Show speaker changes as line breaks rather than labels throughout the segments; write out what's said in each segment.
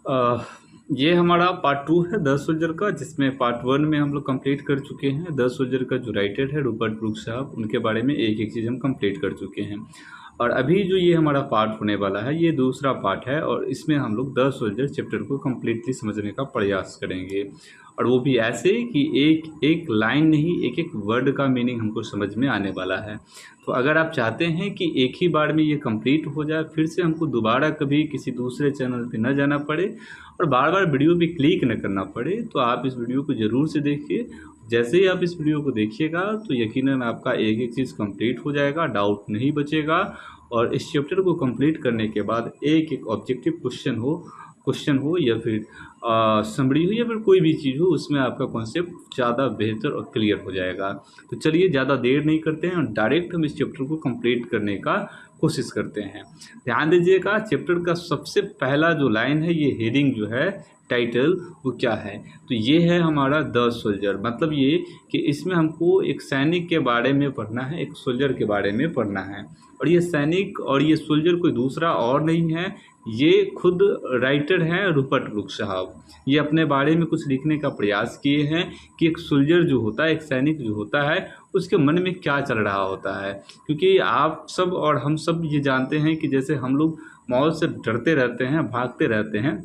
अ, ये हमारा पार्ट 2 है 10 सोल्जर का, जिसमें पार्ट 1 में हम लोग कंप्लीट कर चुके हैं। 10 सोल्जर का जो राइटर है रूपर्ट ब्रूक साहब, उनके बारे में एक एक चीज़ हम कंप्लीट कर चुके हैं। और अभी जो ये हमारा पार्ट होने वाला है, ये दूसरा पार्ट है और इसमें हम लोग 10 सोल्जर चैप्टर को कम्प्लीटली समझने का प्रयास करेंगे। और वो भी ऐसे कि एक एक लाइन नहीं, एक एक वर्ड का मीनिंग हमको समझ में आने वाला है। तो अगर आप चाहते हैं कि एक ही बार में ये कंप्लीट हो जाए, फिर से हमको दोबारा कभी किसी दूसरे चैनल पे न जाना पड़े और बार बार वीडियो पे क्लिक न करना पड़े, तो आप इस वीडियो को ज़रूर से देखिए। जैसे ही आप इस वीडियो को देखिएगा तो यकीनन आपका एक एक चीज़ कंप्लीट हो जाएगा, डाउट नहीं बचेगा। और इस चैप्टर को कंप्लीट करने के बाद एक एक ऑब्जेक्टिव क्वेश्चन हो या फिर समरी हो या फिर कोई भी चीज़ हो, उसमें आपका कॉन्सेप्ट ज़्यादा बेहतर और क्लियर हो जाएगा। तो चलिए ज़्यादा देर नहीं करते हैं और डायरेक्ट हम इस चैप्टर को कंप्लीट करने का कोशिश करते हैं। ध्यान दीजिएगा, चैप्टर का सबसे पहला जो लाइन है, ये हेडिंग जो है, टाइटल, वो क्या है? तो ये है हमारा द सोल्जर। मतलब ये कि इसमें हमको एक सैनिक के बारे में पढ़ना है, एक सोल्जर के बारे में पढ़ना है। और ये सैनिक और ये सोल्जर कोई दूसरा और नहीं है, ये खुद राइटर हैं रूपर्ट ब्रूक साहब। ये अपने बारे में कुछ लिखने का प्रयास किए हैं कि एक सोल्जर जो होता है, एक सैनिक जो होता है, उसके मन में क्या चल रहा होता है। क्योंकि आप सब और हम सब ये जानते हैं कि जैसे हम लोग मौत से डरते रहते हैं, भागते रहते हैं,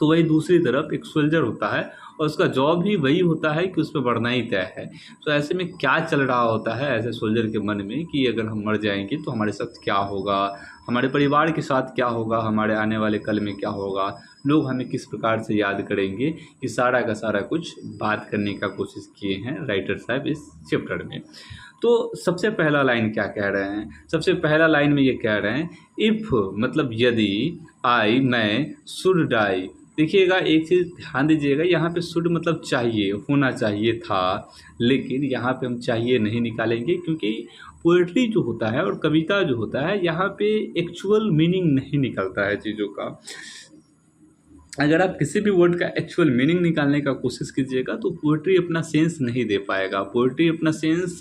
तो वही दूसरी तरफ एक सोल्जर होता है और उसका जॉब ही वही होता है कि उस पर बढ़ना ही तय है। तो ऐसे में क्या चल रहा होता है ऐसे सोल्जर के मन में कि अगर हम मर जाएंगे तो हमारे साथ क्या होगा, हमारे परिवार के साथ क्या होगा, हमारे आने वाले कल में क्या होगा, लोग हमें किस प्रकार से याद करेंगे। ये सारा का सारा कुछ बात करने का कोशिश किए हैं राइटर साहब इस चैप्टर में। तो सबसे पहला लाइन क्या कह रहे हैं? सबसे पहला लाइन में ये कह रहे हैं, इफ़ मतलब यदि, आई मैं, शुड डाई। देखिएगा, एक चीज़ ध्यान दीजिएगा, यहाँ पे शुड मतलब चाहिए, होना चाहिए था, लेकिन यहाँ पे हम चाहिए नहीं निकालेंगे, क्योंकि पोएट्री जो होता है और कविता जो होता है, यहाँ पे एक्चुअल मीनिंग नहीं निकलता है चीज़ों का। अगर आप किसी भी वर्ड का एक्चुअल मीनिंग निकालने का कोशिश कीजिएगा तो पोएट्री अपना सेंस नहीं दे पाएगा। पोएट्री अपना sense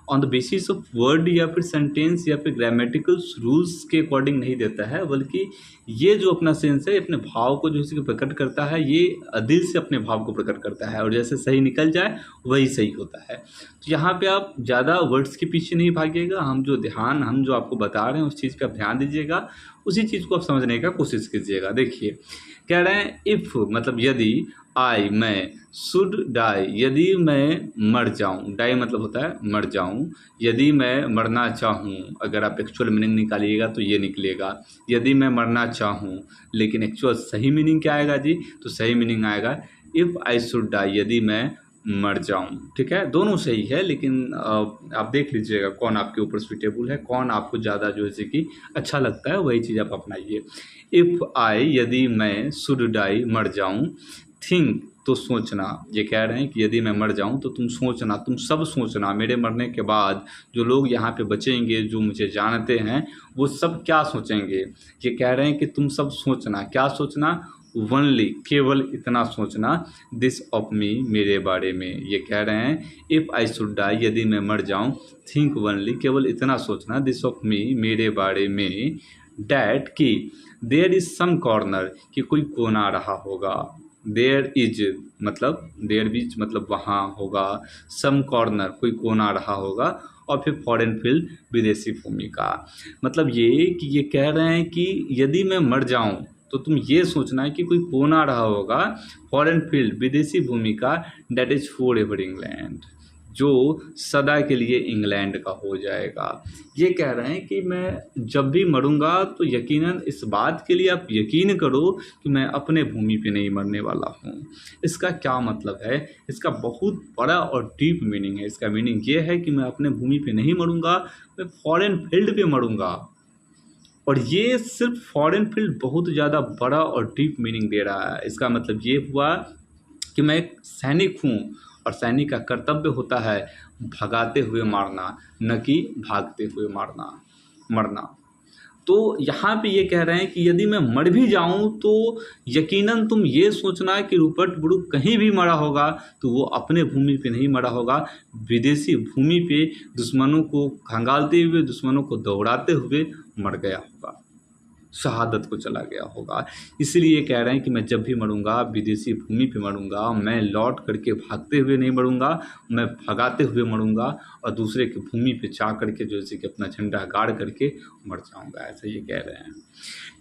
on the basis of word या फिर सेंटेंस या फिर ग्रामेटिकल रूल्स के अकॉर्डिंग नहीं देता है, बल्कि ये जो अपना सेंस है, अपने भाव को जो इसके प्रकट करता है, ये दिल से अपने भाव को प्रकट करता है और जैसे सही निकल जाए वही सही होता है। तो यहाँ पे आप ज़्यादा वर्ड्स के पीछे नहीं भागिएगा, हम जो आपको बता रहे हैं उस चीज़ पे आप ध्यान दीजिएगा, उसी चीज़ को आप समझने का कोशिश कीजिएगा। देखिए, कह रहे हैं इफ़ मतलब यदि, आई मैं, शुड डाई यदि मैं मर जाऊं, डाई मतलब होता है मर जाऊं, यदि मैं मरना चाहूं, अगर आप एक्चुअल मीनिंग निकालिएगा तो ये निकलेगा, यदि मैं मरना चाहूं। लेकिन एक्चुअल सही मीनिंग क्या आएगा जी? तो सही मीनिंग आएगा इफ़ आई शुड डाई, यदि मैं मर जाऊं। ठीक है, दोनों सही है, लेकिन आप देख लीजिएगा कौन आपके ऊपर सुटेबल है, कौन आपको ज़्यादा जो है कि अच्छा लगता है, वही चीज़ आप अपनाइए। इफ़ आई यदि मैं, शुड डाई मर जाऊं, थिंक तो सोचना। ये कह रहे हैं कि यदि मैं मर जाऊं तो तुम सोचना, तुम सब सोचना, मेरे मरने के बाद जो लोग यहाँ पे बचेंगे, जो मुझे जानते हैं, वो सब क्या सोचेंगे। ये कह रहे हैं कि तुम सब सोचना, क्या सोचना? वनली केवल इतना सोचना, दिस ऑफ मी मेरे बारे में। ये कह रहे हैं इफ़ आई शुड डाई यदि मैं मर जाऊं, थिंक वनली केवल इतना सोचना, दिस ऑफ मी मेरे बारे में, डैट कि देयर इज़ सम कॉर्नर कि कोई कोना रहा होगा, देयर इज मतलब देयर बीच मतलब वहाँ होगा, सम कॉर्नर कोई कोना रहा होगा, और फिर फॉरेन फील्ड विदेशी भूमिका। मतलब ये कि ये कह रहे हैं कि यदि मैं मर जाऊं तो तुम ये सोचना है कि कोई कोना रहा होगा, फॉरेन फील्ड विदेशी भूमिका, that is for ever England, जो सदा के लिए इंग्लैंड का हो जाएगा। ये कह रहे हैं कि मैं जब भी मरूंगा तो यकीनन इस बात के लिए आप यकीन करो कि मैं अपने भूमि पे नहीं मरने वाला हूँ। इसका क्या मतलब है? इसका बहुत बड़ा और डीप मीनिंग है। इसका मीनिंग ये है कि मैं अपने भूमि पे नहीं मरूंगा, मैं फॉरेन फील्ड पे मरूंगा। और ये सिर्फ फॉरेन फील्ड बहुत ज़्यादा बड़ा और डीप मीनिंग दे रहा है। इसका मतलब ये हुआ कि मैं एक सैनिक हूँ और सैनिक का कर्तव्य होता है भगाते हुए मारना, न कि भागते हुए मरना। तो यहाँ पे ये कह रहे हैं कि यदि मैं मर भी जाऊं तो यकीनन तुम ये सोचना कि रूपर्ट ब्रूक कहीं भी मरा होगा तो वो अपने भूमि पे नहीं मरा होगा, विदेशी भूमि पे दुश्मनों को खंगालते हुए, दुश्मनों को दौड़ाते हुए मर गया होगा। शहादत को चला गया होगा। इसीलिए कह रहे हैं कि मैं जब भी मरूंगा विदेशी भूमि पे मरूंगा, मैं लौट करके भागते हुए नहीं मरूंगा, मैं भगाते हुए मरूंगा और दूसरे की भूमि पे जा करके जैसे कि अपना झंडा गाड़ करके मर जाऊंगा, ऐसा ये कह रहे हैं।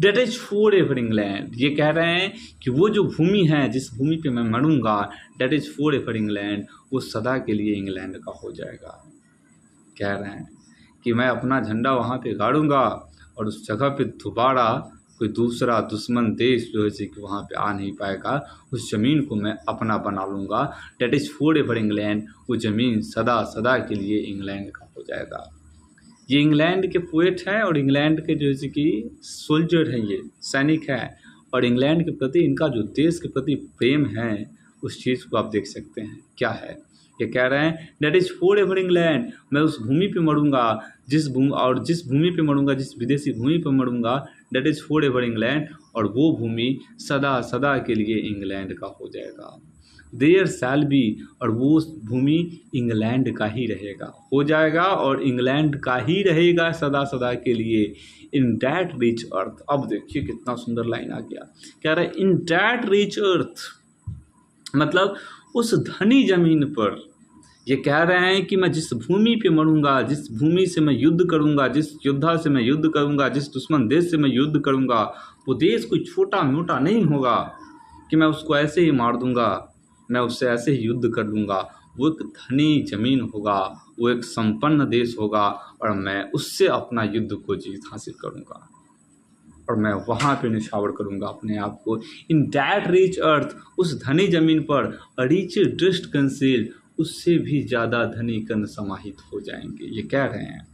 That is for ever England, ये कह रहे हैं कि वो जो भूमि है जिस भूमि पे मैं मरूंगा, that is for ever England, वो सदा के लिए इंग्लैंड का हो जाएगा। कह रहे हैं कि मैं अपना झंडा वहाँ पे गाड़ूंगा और उस जगह पे दोबारा कोई दूसरा दुश्मन देश जो है कि वहाँ पे आ नहीं पाएगा, उस ज़मीन को मैं अपना बना लूँगा। Date is for ever England, वो ज़मीन सदा सदा के लिए इंग्लैंड का हो जाएगा। ये इंग्लैंड के पोएट हैं और इंग्लैंड के जो है कि सोल्जर हैं, ये सैनिक हैं, और इंग्लैंड के प्रति इनका जो देश के प्रति प्रेम है उस चीज़ को आप देख सकते हैं क्या है। ये कह रहे हैं date is for ever England, मैं उस भूमि पे मरूंगा जिस भूमि पे मरूंगा, जिस विदेशी भूमि पे मरूंगा, that is for ever England, और वो भूमि सदा सदा के लिए इंग्लैंड का हो जाएगा। देयर शैल बी, और वो भूमि इंग्लैंड का ही रहेगा, हो जाएगा और इंग्लैंड का ही रहेगा सदा सदा के लिए। इन डैट रिच अर्थ, अब देखिए कितना सुंदर लाइन आ गया, कह रहा है इन डैट रिच अर्थ, मतलब उस धनी जमीन पर। ये कह रहे हैं कि मैं जिस भूमि पे मरूंगा, जिस भूमि से मैं युद्ध करूंगा, जिस योद्धा से मैं युद्ध करूंगा, जिस दुश्मन देश से मैं युद्ध करूंगा, वो देश कोई छोटा मोटा नहीं होगा कि मैं उसको ऐसे ही मार दूंगा, मैं उससे ऐसे ही युद्ध कर लूँगा। वो एक धनी जमीन होगा, वो एक संपन्न देश होगा, और मैं उससे अपना युद्ध को जीत हासिल करूँगा और मैं वहाँ पे निछावर करूँगा अपने आप को। इन डैट रिच अर्थ, उस धनी जमीन पर, अ रिच डस्ट कंसील, उससे भी ज़्यादा धनी कण समाहित हो जाएंगे। ये कह रहे हैं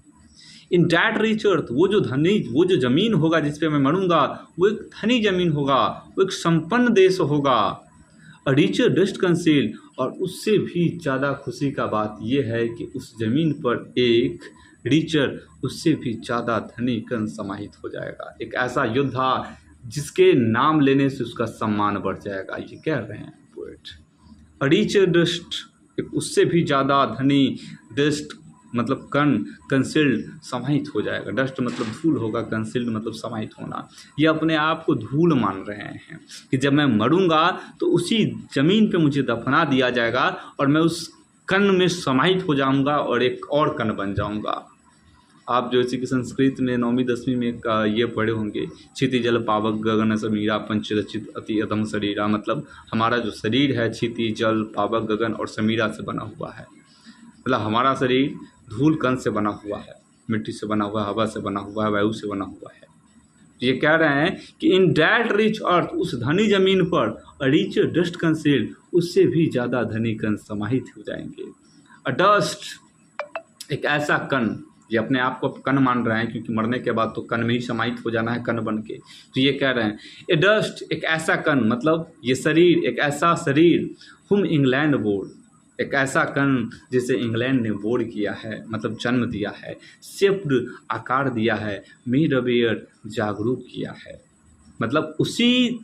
इन डैट रिच अर्थ, वो जो ज़मीन होगा जिस पे मैं मरूंगा, वो एक धनी ज़मीन होगा, वो एक संपन्न देश होगा। अ रिचर डस्ट कंसील, और उससे भी ज़्यादा खुशी का बात यह है कि उस ज़मीन पर एक रिचर, उससे भी ज़्यादा धनी कण समाहित हो जाएगा, एक ऐसा योद्धा जिसके नाम लेने से उसका सम्मान बढ़ जाएगा। ये कह रहे हैं पोएट। अ रिचर डस्ट, एक उससे भी ज़्यादा धनी, डस्ट मतलब कण, कंसिल्ड समाहित हो जाएगा। डस्ट मतलब धूल होगा, कंसिल्ड मतलब समाहित होना। ये अपने आप को धूल मान रहे हैं कि जब मैं मरूंगा तो उसी ज़मीन पे मुझे दफना दिया जाएगा और मैं उस कण में समाहित हो जाऊंगा और एक और कण बन जाऊंगा। आप जो कि संस्कृत में 9वीं 10वीं में ये पढ़े होंगे, क्षिति जल पावक गगन समीरा पंचरचित अति अधम शरीरा, मतलब हमारा जो शरीर है क्षिति जल पावक गगन और समीरा से बना हुआ है। मतलब हमारा शरीर धूल कण से बना हुआ है, मिट्टी से बना हुआ है, हवा से बना हुआ है, वायु से बना हुआ है। ये कह रहे हैं कि इन डैट रिच अर्थ, उस धनी जमीन पर, अ रिच डस्ट कंसील्ड, उससे भी ज़्यादा धनी कण समाहित हो जाएंगे। अ डस्ट, एक ऐसा कण, ये अपने आप को कण मान रहे हैं क्योंकि मरने के बाद तो कण में ही समाहित हो जाना है कण बन के। तो ये कह रहे हैं ए डस्ट, एक ऐसा कण, मतलब ये शरीर, एक ऐसा शरीर, हुम इंग्लैंड बोर्ड, एक ऐसा कण जिसे इंग्लैंड ने बोर्ड किया है, मतलब जन्म दिया है, शेप्ड आकार दिया है, मेड अवेयर जागरूक किया है। मतलब उसी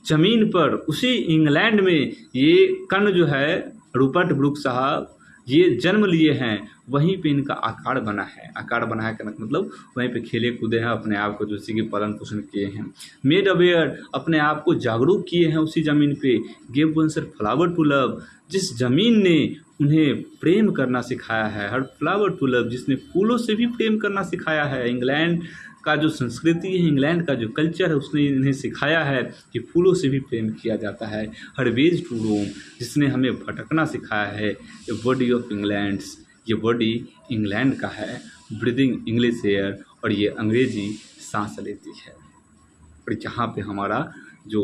जमीन पर, उसी इंग्लैंड में ये कण जो है, रूपर्ट ब्रूक साहब ये जन्म लिए हैं, वहीं पे इनका आकार बना है। आकार बना है का मतलब वहीं पे खेले कूदे हैं, अपने आप को जैसे कि पालन पोषण किए हैं। मेड अवेयर, अपने आप को जागरूक किए हैं उसी ज़मीन पे। Give once flower to love, जिस ज़मीन ने उन्हें प्रेम करना सिखाया है, हर फ्लावर टू लव, जिसने फूलों से भी प्रेम करना सिखाया है। इंग्लैंड का जो संस्कृति है, इंग्लैंड का जो कल्चर है, उसने इन्हें सिखाया है कि फूलों से भी प्रेम किया जाता है। हर वेज टू रोम, जिसने हमें भटकना सिखाया है। ए बॉडी ऑफ इंग्लैंड्स, ये बॉडी इंग्लैंड का है। ब्रीदिंग इंग्लिश एयर, और ये अंग्रेजी सांस लेती है। और यहाँ पे हमारा जो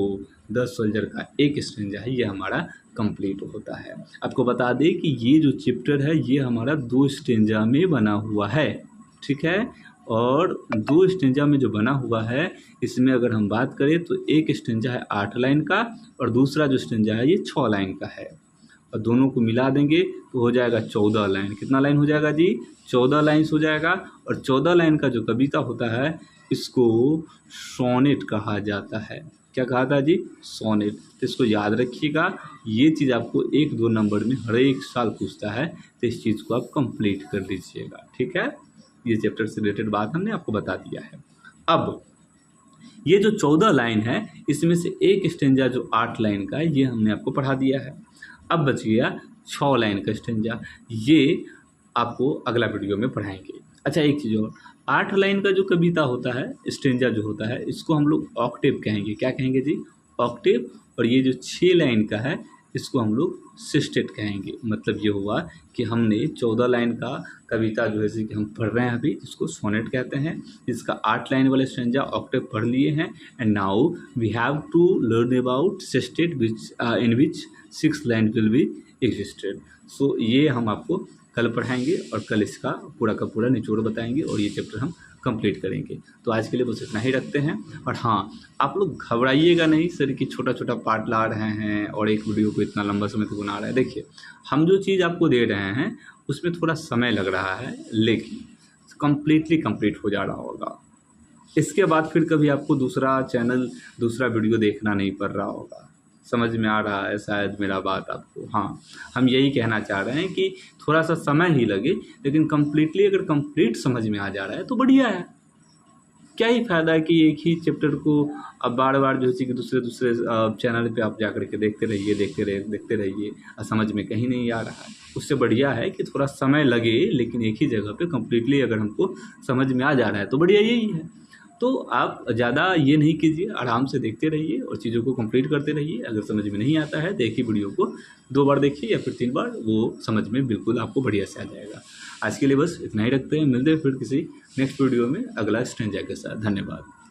10 सोल्जर का एक स्ट्रेंजा है, ये हमारा कंप्लीट होता है। आपको बता दें कि ये जो चैप्टर है ये हमारा 2 स्ट्रेंजा में बना हुआ है, ठीक है। और 2 स्टेंजा में जो बना हुआ है, इसमें अगर हम बात करें तो एक स्टेंजा है 8 लाइन का और दूसरा जो स्टेंजा है ये 6 लाइन का है, और दोनों को मिला देंगे तो हो जाएगा 14 लाइन। कितना लाइन हो जाएगा जी? 14 लाइन्स हो जाएगा। और 14 लाइन का जो कविता होता है इसको सोनेट कहा जाता है। क्या कहा था जी? सोनेट। तो इसको याद रखिएगा, ये चीज़ आपको 1-2 नंबर में हर एक साल पूछता है, तो इस चीज़ को आप कंप्लीट कर लीजिएगा, ठीक है। ये चैप्टर से रिलेटेड बात हमने आपको बता दिया है। अब ये जो 14 लाइन है इसमें से एक स्टेंजा जो 8 लाइन का है ये हमने आपको पढ़ा दिया है। अब बच गया 6 लाइन का स्टेंजा, ये आपको अगला वीडियो में पढ़ाएंगे। अच्छा एक चीज़ और, 8 लाइन का जो कविता होता है, स्टेंजा जो होता है, इसको हम लोग ऑक्टेव कहेंगे। क्या कहेंगे जी? ऑक्टेव। और ये जो 6 लाइन का है इसको हम लोग सिस्टेट कहेंगे। मतलब ये हुआ कि हमने 14 लाइन का कविता जो है जैसे कि हम पढ़ रहे हैं अभी, इसको सोनेट कहते हैं। इसका 8 लाइन वाले स्टेंजा ऑक्टेव पढ़ लिए हैं, and now we have to learn about sestet which in which 6 line will be existed. सो ये हम आपको कल पढ़ाएंगे और कल इसका पूरा का पूरा निचोड़ बताएंगे और ये चैप्टर हम कंप्लीट करेंगे। तो आज के लिए बस इतना ही रखते हैं। और हाँ, आप लोग घबराइएगा नहीं सर कि छोटा छोटा पार्ट ला रहे हैं और एक वीडियो को इतना लंबा समय तक बना रहे हैं। देखिए, हम जो चीज़ आपको दे रहे हैं उसमें थोड़ा समय लग रहा है, लेकिन कम्प्लीटली कंप्लीट हो जा रहा होगा। इसके बाद फिर कभी आपको दूसरा चैनल, दूसरा वीडियो देखना नहीं पड़ रहा होगा। समझ में आ रहा है शायद मेरा बात आपको? हाँ, हम यही कहना चाह रहे हैं कि थोड़ा सा समय ही लगे, लेकिन कम्प्लीटली अगर कंप्लीट समझ में आ जा रहा है तो बढ़िया है। क्या ही फ़ायदा है कि एक ही चैप्टर को अब बार बार जो है कि दूसरे चैनल पे आप जा कर के देखते रहिए और समझ में कहीं नहीं आ रहा है। उससे बढ़िया है कि थोड़ा समय लगे, लेकिन एक ही जगह पे कम्प्लीटली अगर हमको समझ में आ जा रहा है तो बढ़िया यही है। तो आप ज़्यादा ये नहीं कीजिए, आराम से देखते रहिए और चीज़ों को कंप्लीट करते रहिए। अगर समझ में नहीं आता है तो एक ही वीडियो को 2 बार देखिए या फिर 3 बार, वो समझ में बिल्कुल आपको बढ़िया से आ जाएगा। आज के लिए बस इतना ही रखते हैं, मिलते हैं फिर किसी नेक्स्ट वीडियो में अगला स्टेंजा के साथ। धन्यवाद।